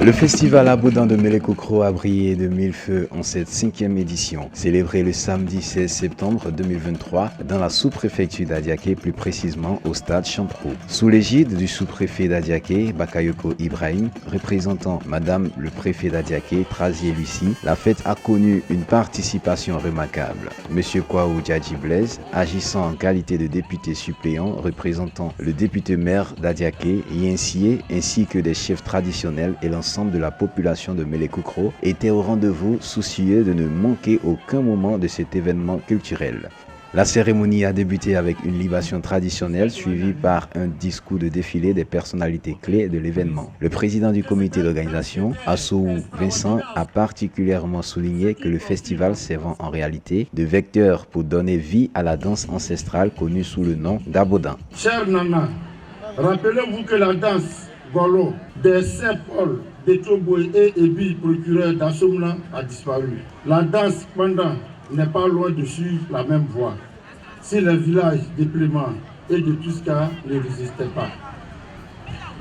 Le festival Abodan de Mélé-Coukro a brillé de mille feux en cette 5e édition, célébrée le samedi 16 septembre 2023 dans la sous-préfecture d'Adiaké, plus précisément au stade Champrou. Sous l'égide du sous-préfet d'Adiaké, Bakayoko Ibrahim, représentant Madame le préfet d'Adiaké, Trazier Lucie, la fête a connu une participation remarquable. Monsieur Kwaou Djadji Blaise, agissant en qualité de député suppléant représentant le député maire d'Adiaké, Yensié, ainsi que des chefs traditionnels et l'ensemble de la population de Mélé-Coukro était au rendez-vous, soucieux de ne manquer aucun moment de cet événement culturel. La cérémonie a débuté avec une libation traditionnelle suivie par un discours de défilé des personnalités clés de l'événement. Le président du comité d'organisation, Assou Vincent, a particulièrement souligné que le festival servant en réalité de vecteur pour donner vie à la danse ancestrale connue sous le nom d'Abodan. Cher Nana, rappelez-vous que la danse Golo des Saint-Paul de Toboé et Ebi, procureur d'Assomla, a disparu. La danse pendant n'est pas loin de suivre la même voie. Si les villages de Plément et de Tuska ne résistaient pas.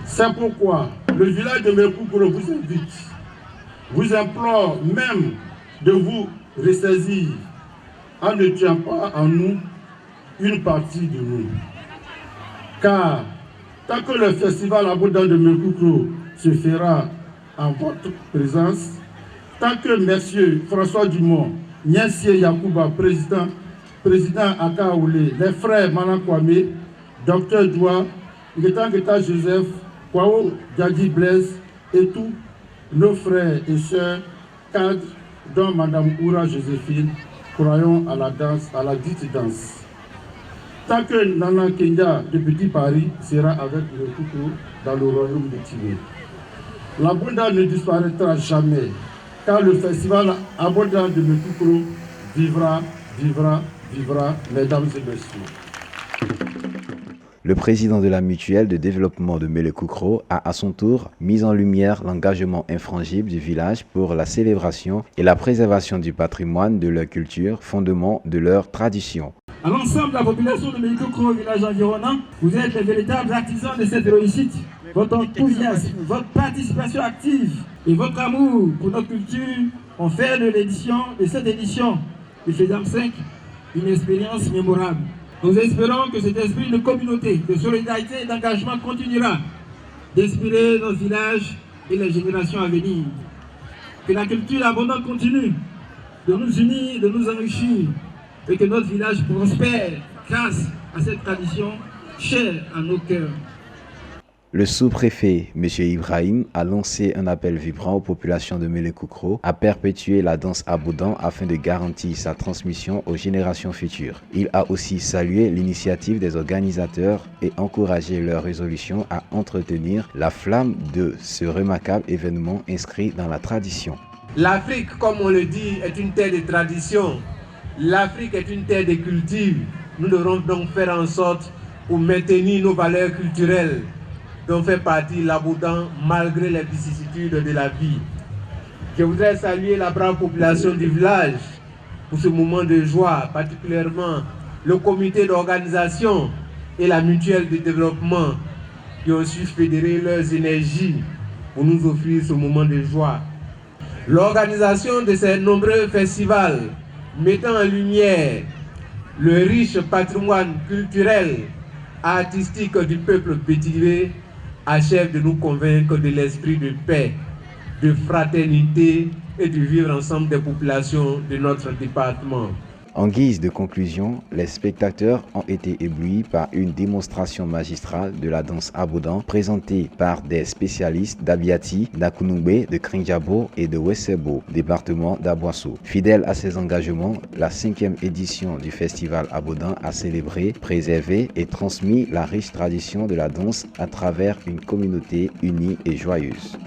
C'est pourquoi le village de Mélé-Coukro vous invite, vous implore même de vous ressaisir en ne tuant pas en nous une partie de nous. Car tant que le festival Abodan de Mélé-Coukro se fera en votre présence, tant que M. François Dumont, Nyensié Yakouba, président Akaoulé, les frères Manakwame, Dr Doua, Ngeta Joseph, Kwaou Djadji Blaise et tous nos frères et sœurs cadres, dont Mme Oura Joséphine, croyons à la danse, à la dite danse. Tant que Nana Kenya de Petit Paris sera avec le Coukro dans le royaume de Tibet. L'Abodan ne disparaîtra jamais, car le festival Abodan de Mélé-Coukro vivra, vivra, vivra, mesdames et messieurs. Le président de la mutuelle de développement de Mélé-Coukro a à son tour mis en lumière l'engagement infrangible du village pour la célébration et la préservation du patrimoine de leur culture, fondement de leur tradition. À l'ensemble de la population de Mélé-Coukro, village environnant, vous êtes les véritables artisans de cette réussite. Votre enthousiasme, votre participation active et votre amour pour notre culture ont fait de cette édition du FEDAM 5 une expérience mémorable. Nous espérons que cet esprit de communauté, de solidarité et d'engagement continuera d'inspirer nos villages et les générations à venir. Que la culture abondante continue de nous unir, de nous enrichir et que notre village prospère grâce à cette tradition chère à nos cœurs. Le sous-préfet, M. Ibrahim, a lancé un appel vibrant aux populations de Mélé-Coukro à perpétuer la danse Abodan afin de garantir sa transmission aux générations futures. Il a aussi salué l'initiative des organisateurs et encouragé leur résolution à entretenir la flamme de ce remarquable événement inscrit dans la tradition. L'Afrique, comme on le dit, est une terre de tradition. L'Afrique est une terre de culture. Nous devrons donc faire en sorte pour maintenir nos valeurs culturelles dont fait partie l'Abodan malgré les vicissitudes de la vie. Je voudrais saluer la brave population du village pour ce moment de joie, particulièrement le comité d'organisation et la mutuelle de développement qui ont su fédérer leurs énergies pour nous offrir ce moment de joie. L'organisation de ces nombreux festivals mettant en lumière le riche patrimoine culturel et artistique du peuple pétivé achève de nous convaincre de l'esprit de paix, de fraternité et de vivre ensemble des populations de notre département. En guise de conclusion, les spectateurs ont été éblouis par une démonstration magistrale de la danse Abodan présentée par des spécialistes d'Abiati, d'Akunumbe, de Krinjabo et de Wessebo, département d'Aboissou. Fidèle à ses engagements, la 5e édition du festival Abodan a célébré, préservé et transmis la riche tradition de la danse à travers une communauté unie et joyeuse.